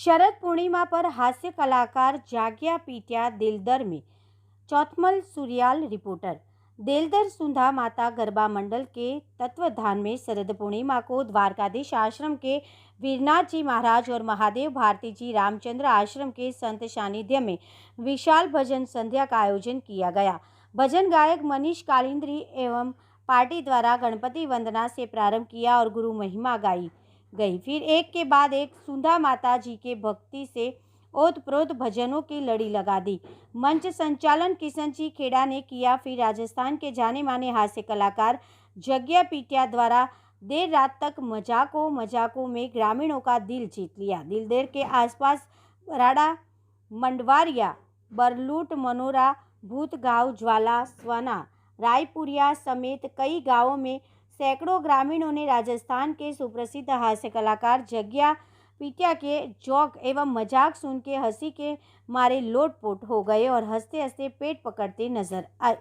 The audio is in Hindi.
शरद पूर्णिमा पर हास्य कलाकार जाग्या पीट्या दिलदर में। चौथमल सूर्याल रिपोर्टर। दिलदर सुंधा माता गरबा मंडल के तत्वाधान में शरद पूर्णिमा को द्वारकाधीश आश्रम के वीरनाथ जी महाराज और महादेव भारती जी रामचंद्र आश्रम के संत सानिध्य में विशाल भजन संध्या का आयोजन किया गया। भजन गायक मनीष कालिंद्री एवं पार्टी द्वारा गणपति वंदना से प्रारंभ किया और गुरु महिमा गाई गई। फिर एक के बाद एक सुंधा माता जी के भक्ति से ओतप्रोत भजनों की लड़ी लगा दी। मंच संचालन किशन जी खेड़ा ने किया। फिर राजस्थान के जाने माने हास्य कलाकार जाग्या पीट्या द्वारा देर रात तक मजाकों में ग्रामीणों का दिल जीत लिया। दिलदेर के आसपास बराड़ा, मंडवारिया, बरलूट, मनोरा, भूतगांव, ज्वाला, स्वना, रायपुरिया समेत कई गांवों में सैकड़ों ग्रामीणों ने राजस्थान के सुप्रसिद्ध हास्य कलाकार जाग्या पीट्या के जोक एवं मजाक सुन के हंसी के मारे लोटपोट हो गए और हंसते हंसते पेट पकड़ते नजर आए।